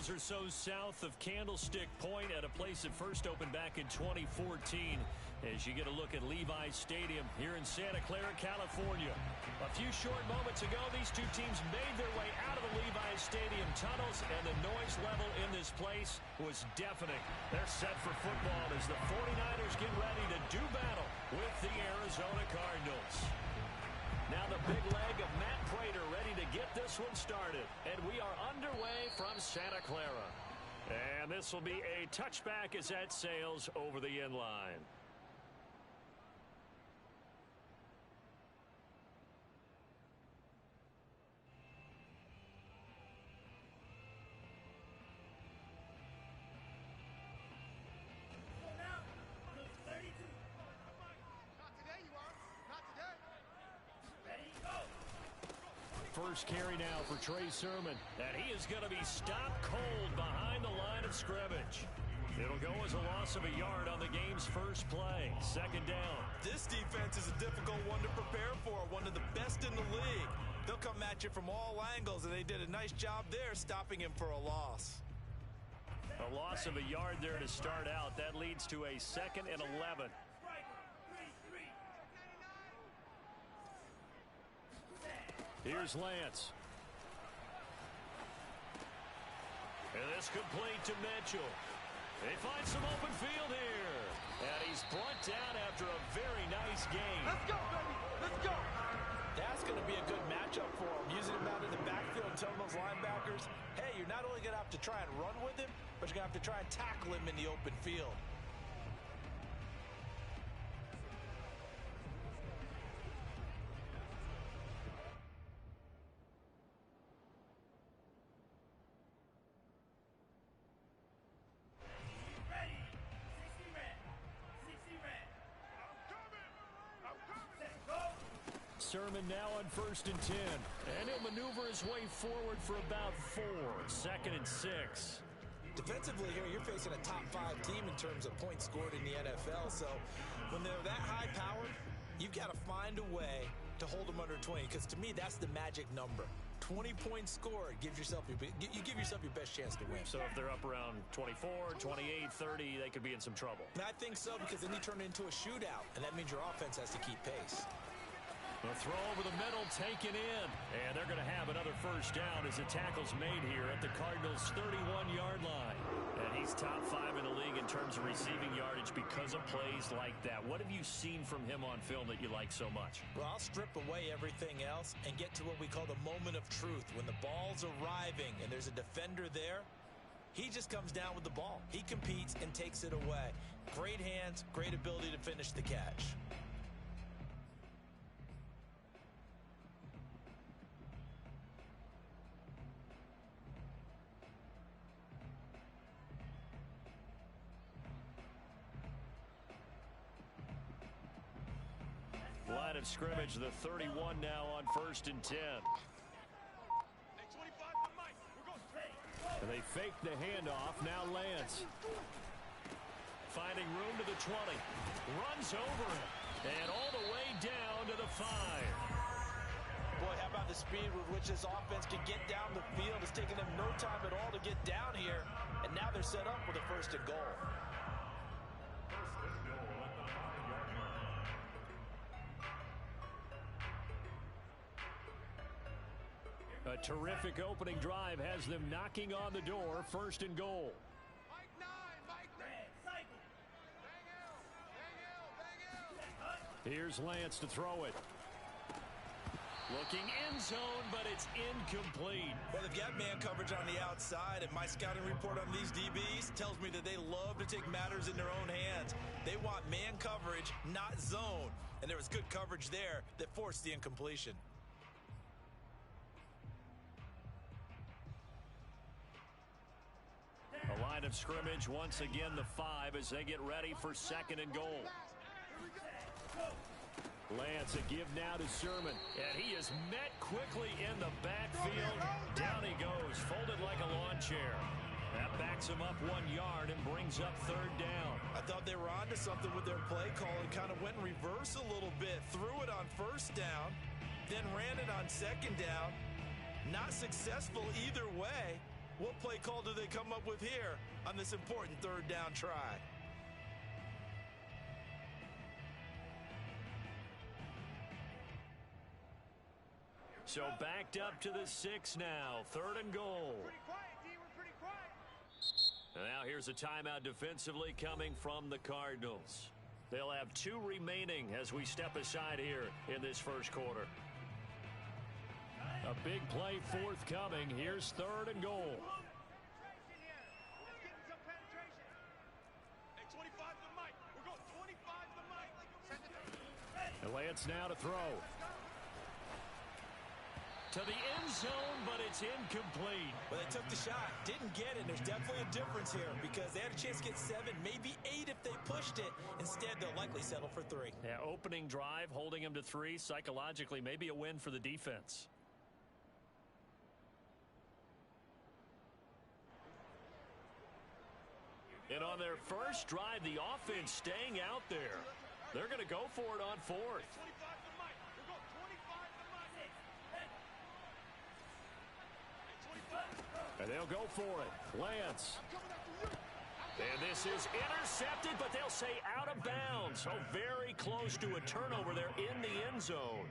Cardinals are so south of Candlestick Point at a place that first opened back in 2014 as you get a look at Levi's Stadium here in Santa Clara, California. A few short moments ago, these two teams made their way out of the Levi's Stadium tunnels, and the noise level in this place was deafening. They're set for football as the 49ers get ready to do battle with the Arizona Cardinals. Now the big leg of Matt Prater ready to get this one started. And we are underway from Santa Clara. And this will be a touchback as that sails over the end line. First carry now for Trey Sermon, and he is going to be stopped cold behind the line of scrimmage. It'll go as a loss of a yard on the game's first play. Second down. This defense is a difficult one to prepare for, one of the best in the league. They'll come at you from all angles, and they did a nice job there stopping him for a loss. A loss of a yard there to start out. That leads to a 2nd and 11. Here's Lance. And this complete to Mitchell. They find some open field here. And he's brought down after a very nice game. Let's go, baby. Let's go. That's going to be a good matchup for him. Using him out in the backfield and telling those linebackers, hey, you're not only going to have to try and run with him, but you're going to have to try and tackle him in the open field. Sermon now on 1st and 10. And he'll maneuver his way forward for about 4. 2nd and 6. Defensively here, you're facing a top 5 team in terms of points scored in the NFL. So when they're that high powered, you've got to find a way to hold them under 20. Because to me, that's the magic number. 20 points scored gives yourself you give yourself your best chance to win. So if they're up around 24, 28, 30, they could be in some trouble. And I think so, because then you turn it into a shootout, and that means your offense has to keep pace. The throw over the middle taken in. And they're going to have another first down as the tackle's made here at the Cardinals' 31-yard line. And he's top 5 in the league in terms of receiving yardage because of plays like that. What have you seen from him on film that you like so much? Well, I'll strip away everything else and get to what we call the moment of truth. When the ball's arriving and there's a defender there, he just comes down with the ball. He competes and takes it away. Great hands, great ability to finish the catch. Line of scrimmage, the 31 now on 1st and 10. And they fake the handoff. Now Lance. Finding room to the 20. Runs over it. And all the way down to the 5. Boy, how about the speed with which this offense can get down the field? It's taken them no time at all to get down here. And now they're set up with a 1st and goal. A terrific opening drive has them knocking on the door. 1st and goal. Here's Lance to throw it. Looking end zone, but it's incomplete. Well, they've got man coverage on the outside, and my scouting report on these DBs tells me that they love to take matters in their own hands. They want man coverage, not zone. And there was good coverage there that forced the incompletion. A line of scrimmage, once again the 5 as they get ready for 2nd and goal. Lance, a give now to Sermon, and he is met quickly in the backfield. Down he goes, folded like a lawn chair. That backs him up 1 yard and brings up 3rd down. I thought they were onto something with their play call and kind of went in reverse a little bit. Threw it on 1st down, then ran it on 2nd down. Not successful either way. What play call do they come up with here on this important third down try? So backed up to the 6 now. 3rd and goal. Pretty quiet, D. We're pretty quiet. And now here's a timeout defensively coming from the Cardinals. They'll have 2 remaining as we step aside here in this first quarter. A big play forthcoming. Here's 3rd and goal. And Lance now to throw. To the end zone, but it's incomplete. Well, they took the shot, didn't get it. There's definitely a difference here because they had a chance to get 7, maybe 8 if they pushed it. Instead, they'll likely settle for 3. Yeah, opening drive, holding them to 3. Psychologically, maybe a win for the defense. And on their first drive, the offense staying out there. They're going to go for it on 4th. And they'll go for it. Lance. And this is intercepted, but they'll say out of bounds. So very close to a turnover there in the end zone.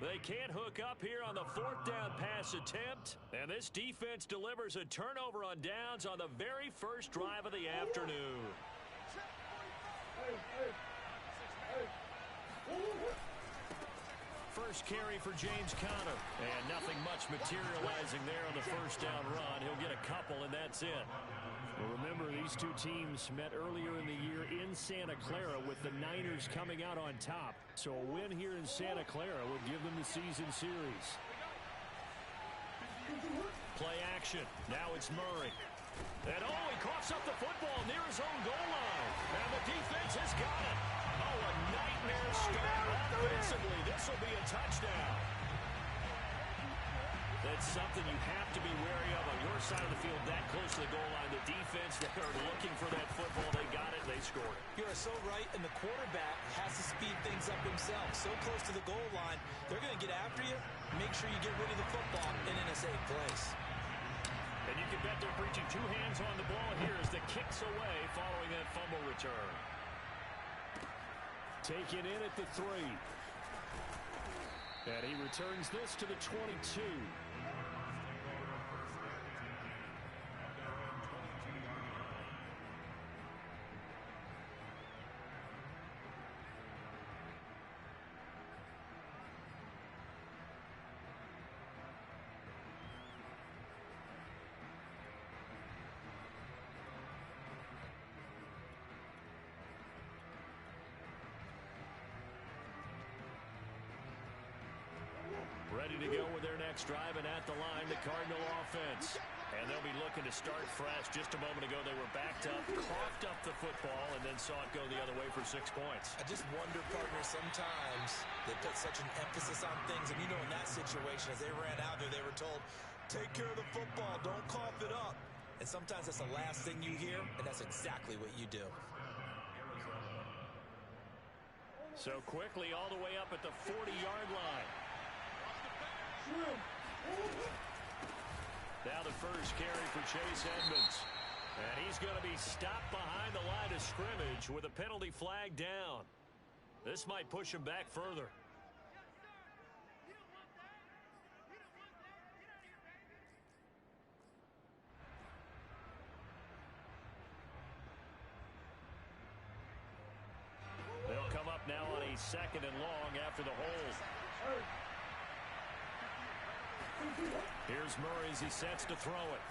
They can't hook up here on the 4th down pass attempt. And this defense delivers a turnover on downs on the very first drive of the afternoon. First carry for James Conner. And nothing much materializing there on the first down run. He'll get a couple, and that's it. Well, remember, these 2 teams met earlier in the year in Santa Clara with the Niners coming out on top. So a win here in Santa Clara would give them the season series. Play action. Now it's Murray. And he coughs up the football near his own goal line. And the defense has got it. Oh, a nightmare start offensively. This will be a touchdown. That's something you have to be wary of on your side of the field that close to the goal line. The defense, they are looking for that football. They got it. They scored it. You are so right, and the quarterback has to speed things up himself. So close to the goal line, they're going to get after you. Make sure you get rid of the football and in a safe place. And you can bet they're preaching 2 hands on the ball here as the kick's away following that fumble return. Taken in at the 3. And he returns this to the 22. Ready to go with their next drive, and at the line, the Cardinal offense. And they'll be looking to start fresh. Just a moment ago, they were backed up, coughed up the football, and then saw it go the other way for 6 points. I just wonder, partner, sometimes they put such an emphasis on things. And you know, in that situation, as they ran out there, they were told, take care of the football, don't cough it up. And sometimes that's the last thing you hear, and that's exactly what you do. So quickly all the way up at the 40-yard line. Now the first carry for Chase Edmonds. And he's going to be stopped behind the line of scrimmage with a penalty flag down. This might push him back further. They'll come up now on a 2nd and long after the hold. Here's Murray as he sets to throw it.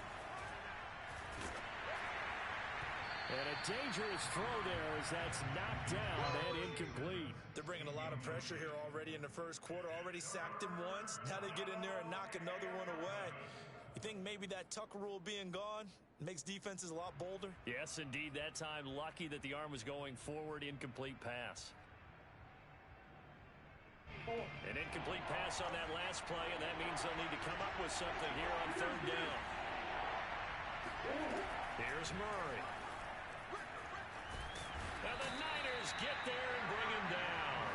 And a dangerous throw there as that's knocked down and incomplete. They're bringing a lot of pressure here already in the first quarter. Already sacked him once. Now they get in there and knock another one away. You think maybe that Tucker rule being gone makes defenses a lot bolder? Yes, indeed. That time, lucky that the arm was going forward. Incomplete pass. An incomplete pass on that last play, and that means they'll need to come up with something here on 3rd down. Here's Murray. And the Niners get there and bring him down.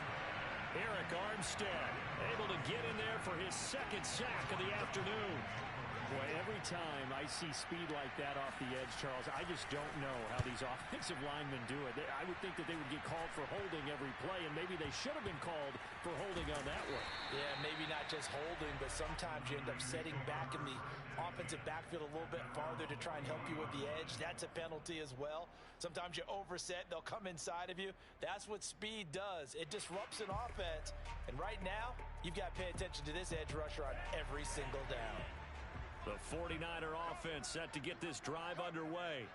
Eric Armstead able to get in there for his 2nd sack of the afternoon. Boy, every time I see speed like that off the edge, Charles, I just don't know how these offensive linemen do it. I would think that they would get called for holding every play, and maybe they should have been called for holding on that one. Yeah, maybe not just holding, but sometimes you end up setting back in the offensive backfield a little bit farther to try and help you with the edge. That's a penalty as well. Sometimes you overset, they'll come inside of you. That's what speed does. It disrupts an offense. And right now, you've got to pay attention to this edge rusher on every single down. The 49er offense set to get this drive underway.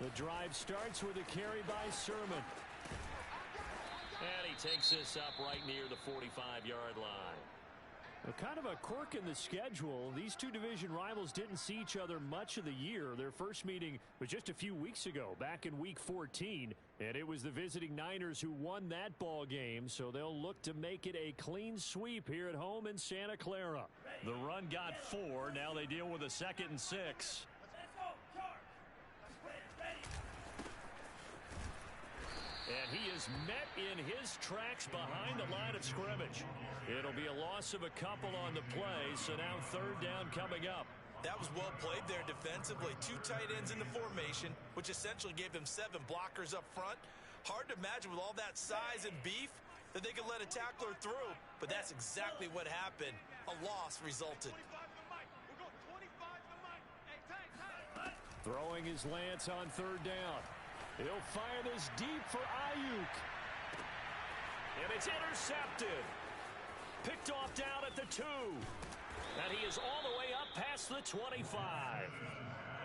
The drive starts with a carry by Sermon. And he takes this up right near the 45-yard line. Kind of a quirk in the schedule. These two division rivals didn't see each other much of the year. Their first meeting was just a few weeks ago, back in Week 14. And it was the visiting Niners who won that ball game, so they'll look to make it a clean sweep here at home in Santa Clara. The run got 4. Now they deal with a 2nd and 6. And he is met in his tracks behind the line of scrimmage. It'll be a loss of a couple on the play, so now 3rd down coming up. That was well played there defensively. 2 tight ends in the formation, which essentially gave them 7 blockers up front. Hard to imagine with all that size and beef that they could let a tackler through, but that's exactly what happened. A loss resulted. Throwing his Lance on 3rd down. He'll fire this deep for Ayuk. And it's intercepted. Picked off down at the 2. And he is all the way up past the 25.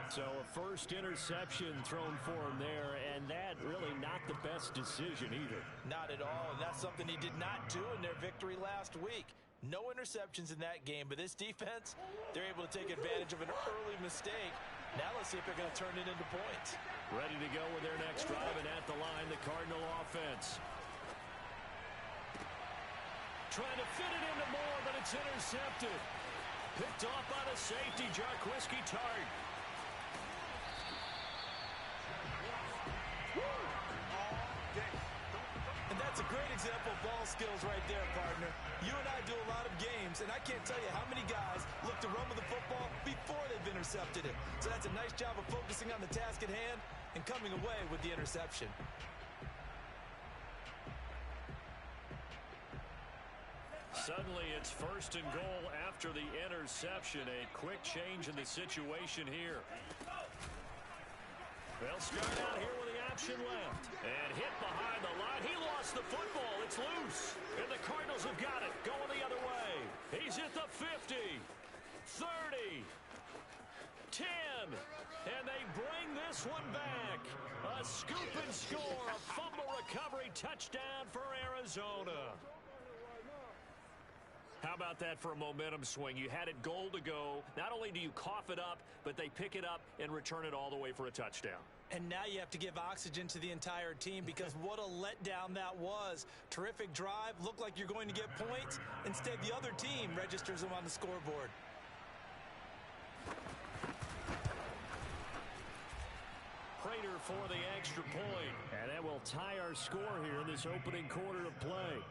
So a first interception thrown for him there, and that really not the best decision either. Not at all, and that's something he did not do in their victory last week. No interceptions in that game, but this defense, they're able to take advantage of an early mistake. Now let's see if they're going to turn it into points. Ready to go with their next drive, and at the line, the Cardinal offense. Trying to fit it into Moore, but it's intercepted. Picked off by the safety, Jarquiski Tart. And that's a great example of ball skills right there, partner. You and I do a lot of games, and I can't tell you how many guys look to run with the football before they've intercepted it. So that's a nice job of focusing on the task at hand and coming away with the interception. Suddenly it's 1st and goal after the interception. A quick change in the situation here. They'll start out here with the option left. And hit behind the line. He lost the football. It's loose. And the Cardinals have got it. Going the other way. He's at the 50. 30. 10. And they bring this one back. A scoop and score. A fumble recovery touchdown for Arizona. How about that for a momentum swing? You had it goal to go. Not only do you cough it up, but they pick it up and return it all the way for a touchdown. And now you have to give oxygen to the entire team because what a letdown that was. Terrific drive. Looked like you're going to get points. Instead, the other team registers them on the scoreboard. Prater for the extra point. And that will tie our score here in this opening quarter of play.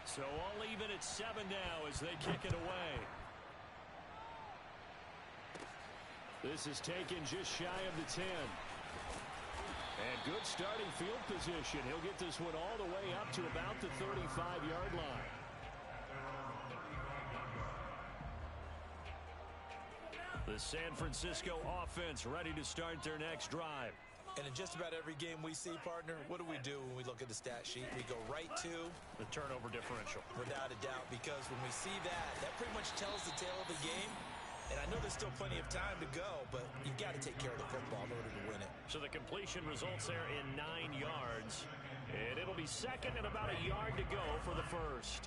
So all even at 7 now as they kick it away. This is taken just shy of the 10. And good starting field position. He'll get this one all the way up to about the 35-yard line. The San Francisco offense ready to start their next drive. And in just about every game we see, partner, what do we do when we look at the stat sheet? We go right to the turnover differential. Without a doubt, because when we see that, that pretty much tells the tale of the game. And I know there's still plenty of time to go, but you've got to take care of the football in order to win it. So the completion results there in 9 yards. And it'll be 2nd and about a yard to go for the first.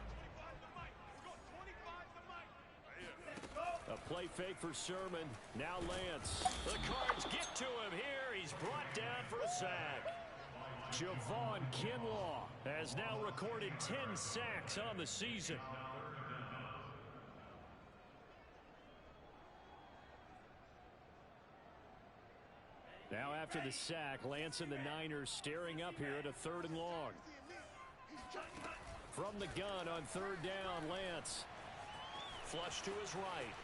A play fake for Sermon. Now Lance. The Cards get to him here. He's brought down for a sack. Javon Kinlaw has now recorded 10 sacks on the season. Now after the sack, Lance and the Niners staring up here at a 3rd and long. From the gun on third down, Lance. Flush to his right.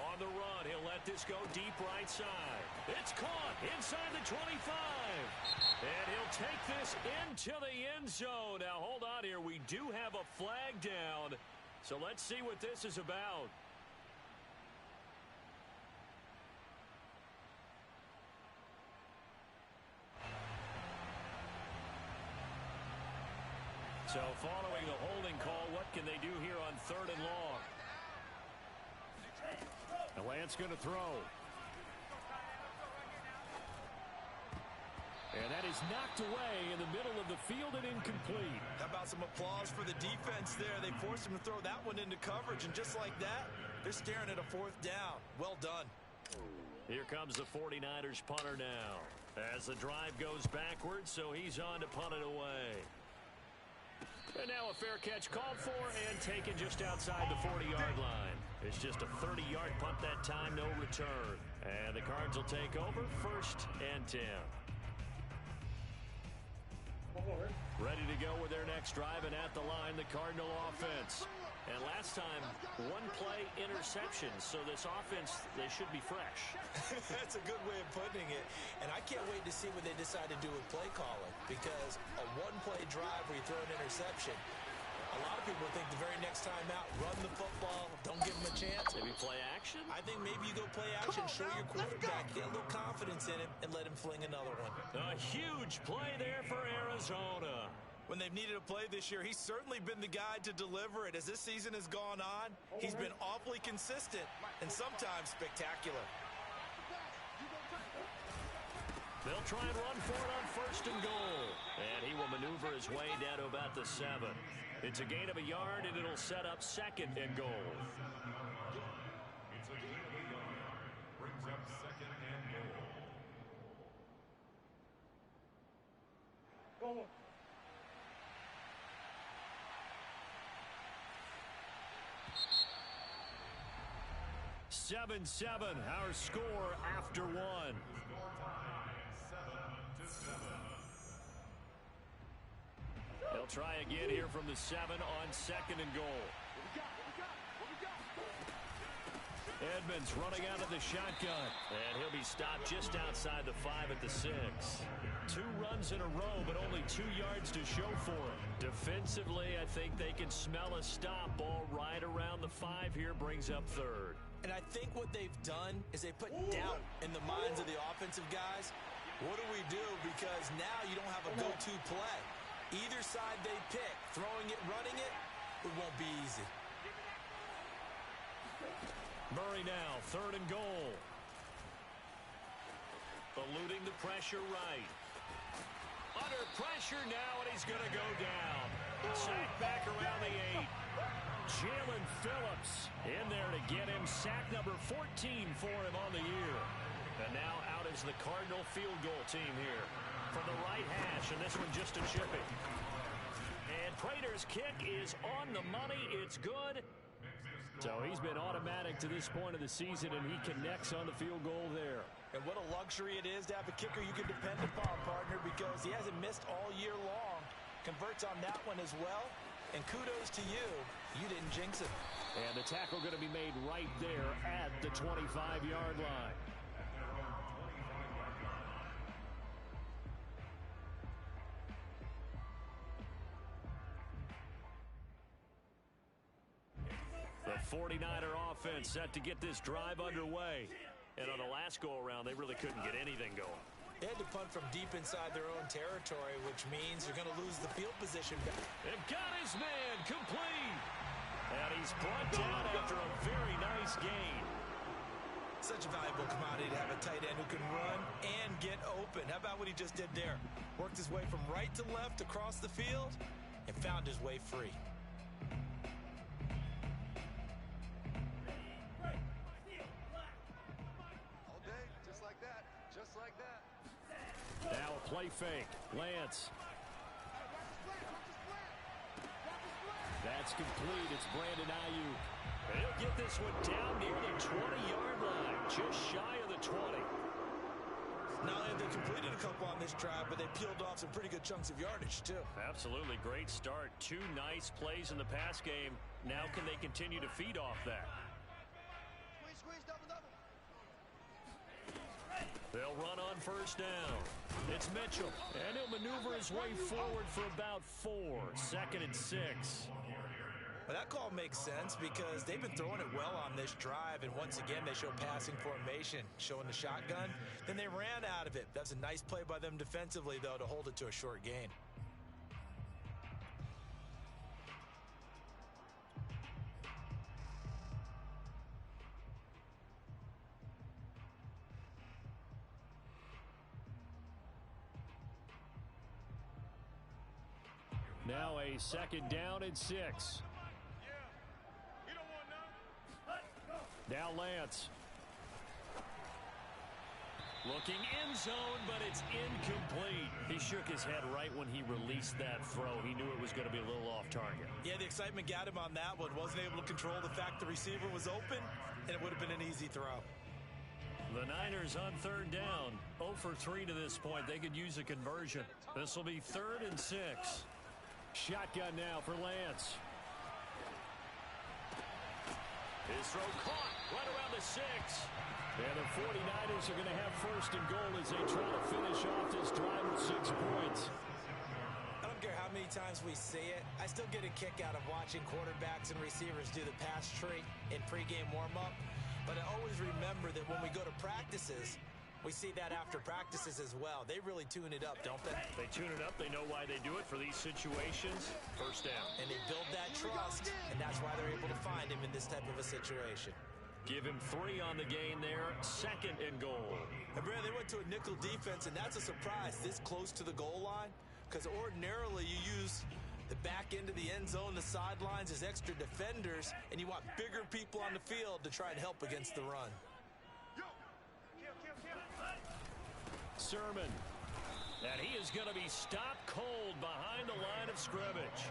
On the run, he'll let this go deep right side. It's caught inside the 25. And he'll take this into the end zone. Now, hold on here. We do have a flag down. So let's see what this is about. So following the holding call, what can they do here on third and long? The Lance going to throw. And that is knocked away in the middle of the field and incomplete. How about some applause for the defense there? They forced him to throw that one into coverage, and just like that, they're staring at a fourth down. Well done. Here comes the 49ers punter now. As the drive goes backwards, so he's on to punt it away. And now a fair catch called for and taken just outside the 40-yard line. It's just a 30-yard punt that time, no return. And the Cards will take over, 1st and 10. Ready to go with their next drive, and at the line, the Cardinal offense. And last time, one play interception, so this offense, they should be fresh. That's a good way of putting it. And I can't wait to see what they decide to do with play calling, because a one-play drive where you throw an interception, a lot of people think the very next time out, run the football, don't give them a chance. Maybe play action? I think maybe you go play action, show your quarterback, get a little confidence in him, and let him fling another one. A huge play there for Arizona. When they've needed a play this year, he's certainly been the guy to deliver it. As this season has gone on, he's been awfully consistent and sometimes spectacular. They'll try and run for it on 1st and goal. And he will maneuver his way down to about the 7. It's a gain of a yard, and it'll set up 2nd and goal. It's a gain of a yard. Brings up 2nd and goal. 7-7, our score after 1. They'll try again here from the 7 on 2nd and goal. Edmonds running out of the shotgun. And he'll be stopped just outside the 5 at the 6. 2 runs in a row, but only 2 yards to show for it. Defensively, I think they can smell a stop. Ball right around the 5 here, brings up 3rd. And I think what they've done is they put doubt in the minds of the offensive guys. What do we do? Because now you don't have a go-to play. Either side they pick, throwing it, running it, it won't be easy. Murray now, 3rd and goal. Eluding the pressure right. Under pressure now, and he's going to go down. Sacked back around the 8. Jalen Phillips in there to get him. Sack number 14 for him on the year. And now out is the Cardinal field goal team here. From the right hash, and this one just a chipping. And Prater's kick is on the money. It's good. So he's been automatic to this point of the season, and he connects on the field goal there. And what a luxury it is to have a kicker you can depend upon, partner, because he hasn't missed all year long. Converts on that one as well. And kudos to you. You didn't jinx it. And the tackle going to be made right there at the 25-yard line. The 49er offense set to get this drive underway. And on the last go-around, they really couldn't get anything going. They had to punt from deep inside their own territory, which means they're going to lose the field position back. And got his man complete. And he's brought down after a very nice gain. Such a valuable commodity to have a tight end who can run and get open. How about what he just did there? Worked his way from right to left across the field and found his way free. All day, just like that. Just like that. Now a play fake. Lance. That's complete. It's Brandon Ayuk. He'll get this one down near the 20-yard line. Just shy of the 20. Not only have they completed a couple on this drive, but they peeled off some pretty good chunks of yardage, too. Absolutely great start. 2 nice plays in the pass game. Now can they continue to feed off that? Squeeze, double. They'll run on first down. It's Mitchell, and he'll maneuver his way forward for about 4. 2nd and 6. Well, that call makes sense because they've been throwing it well on this drive, and once again, they show passing formation, showing the shotgun. Then they ran out of it. That's a nice play by them defensively, though, to hold it to a short gain. Now a 2nd down and 6. Now Lance. Looking end zone, but it's incomplete. He shook his head right when he released that throw. He knew it was going to be a little off target. Yeah, the excitement got him on that one. Wasn't able to control the fact the receiver was open, and it would have been an easy throw. The Niners on 3rd down. 0 for 3 to this point. They could use a conversion. This will be 3rd and 6. Shotgun now for Lance. His throw caught right around the 6. And the 49ers are going to have 1st and goal as they try to finish off this drive with 6 points. I don't care how many times we see it. I still get a kick out of watching quarterbacks and receivers do the pass tree in pregame warm-up. But I always remember that when we go to practices, we see that after practices as well. They really tune it up, don't they? They tune it up. They know why they do it for these situations. 1st down. And they build that trust, and that's why they're able to find him in this type of a situation. Give him 3 on the gain there. 2nd and goal. And Brad, they went to a nickel defense, and that's a surprise this close to the goal line, because ordinarily you use the back end of the end zone, the sidelines as extra defenders, and you want bigger people on the field to try and help against the run. Sermon. And he is going to be stopped cold behind the line of scrimmage.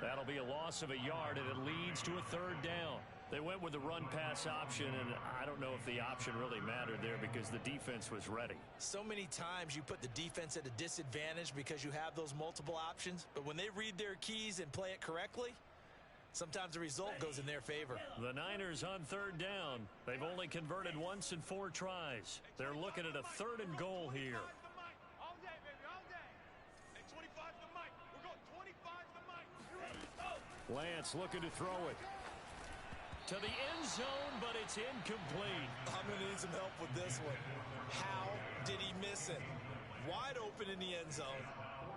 That'll be a loss of a yard, and it leads to a 3rd down. They went with the run-pass option, and I don't know if the option really mattered there because the defense was ready. So many times you put the defense at a disadvantage because you have those multiple options, but when they read their keys and play it correctly, sometimes the result goes in their favor. The Niners on 3rd down. They've only converted once in 4 tries. They're looking at a 3rd and goal here. All day, baby, all day. Hey, 25 the mic. We're going 25 the mic. Lance looking to throw it to the end zone, but it's incomplete. I'm going to need some help with this one. How did he miss it? Wide open in the end zone.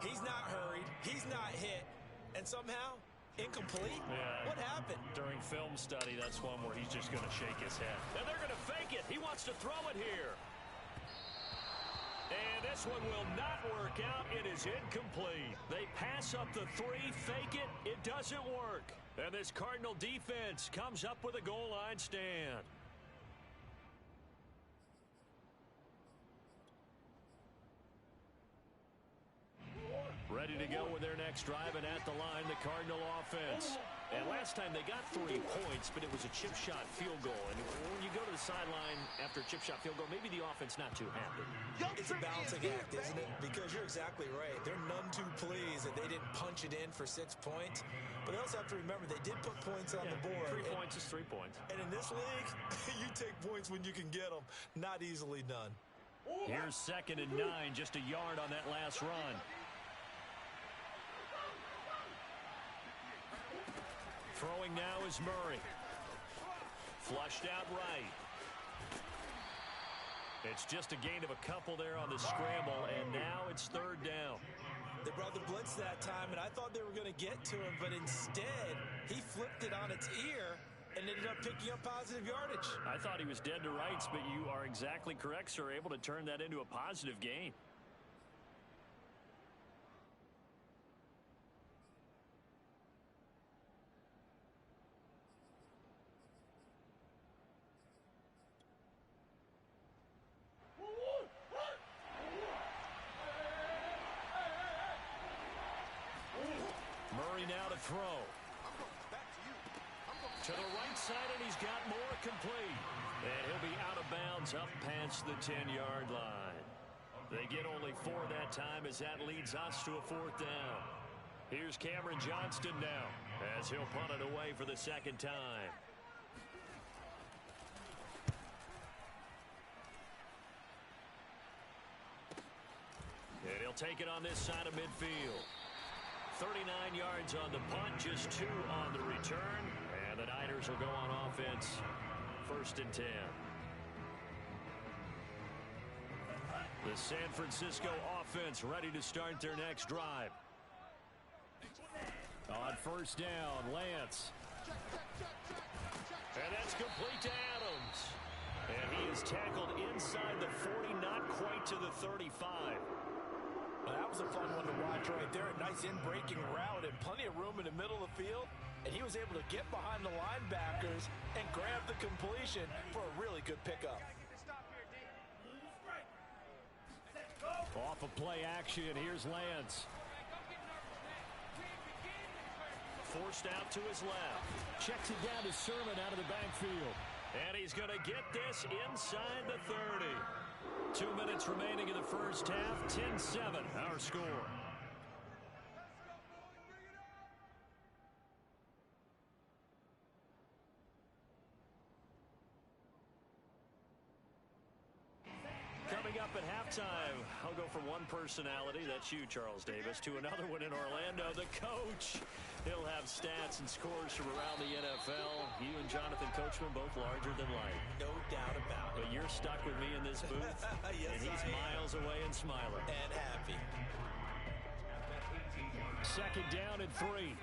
He's not hurried. He's not hit. And somehow, incomplete? Yeah. What happened? During film study, that's one where he's just going to shake his head. And they're going to fake it. He wants to throw it here. And this one will not work out. It is incomplete. They pass up the 3, fake it. It doesn't work. And this Cardinal defense comes up with a goal line stand. Ready to go with their next drive, and at the line, the Cardinal offense. And last time they got 3 points, but it was a chip shot field goal. And when you go to the sideline after a chip shot field goal, maybe the offense not too happy. It's a balancing act, isn't it? Because you're exactly right. They're none too pleased that they didn't punch it in for 6 points. But they also have to remember they did put points on the board. 3 points is 3 points. And in this league, you take points when you can get them. Not easily done. Here's 2nd and 9, just a yard on that last run. Throwing now is Murray. Flushed out right. It's just a gain of a couple there on the scramble, and now it's 3rd down. They brought the blitz that time, and I thought they were going to get to him, but instead, he flipped it on its ear and ended up picking up positive yardage. I thought he was dead to rights, but you are exactly correct, sir, able to turn that into a positive gain. Murray now to throw. To the right side, and he's got more complete. And he'll be out of bounds up past the 10-yard line. They get only 4 that time as that leads us to a 4th down. Here's Cameron Johnston now as he'll punt it away for the 2nd time. And he'll take it on this side of midfield. 39 yards on the punt, just 2 on the return. And the Niners will go on offense. 1st and 10. The San Francisco offense ready to start their next drive. On 1st down, Lance. And that's complete to Adams. And he is tackled inside the 40, not quite to the 35. Well, that was a fun one to watch right there. A nice in-breaking route and plenty of room in the middle of the field. And he was able to get behind the linebackers and grab the completion for a really good pickup. Off of play action, here's Lance. Forced out to his left. Checks it down to Sermon out of the backfield. And he's going to get this inside the 30. 2 minutes remaining in the first half. 10-7, our score. Coming up at halftime, I'll go from one personality, that's you, Charles Davis, to another one in Orlando, the coach. He'll have stats and scores from around the NFL. You and Jonathan Coachman both larger than life. No doubt about it. But you're stuck with me in this booth, yes, and he's miles away and smiling. And happy. 2nd down and 3.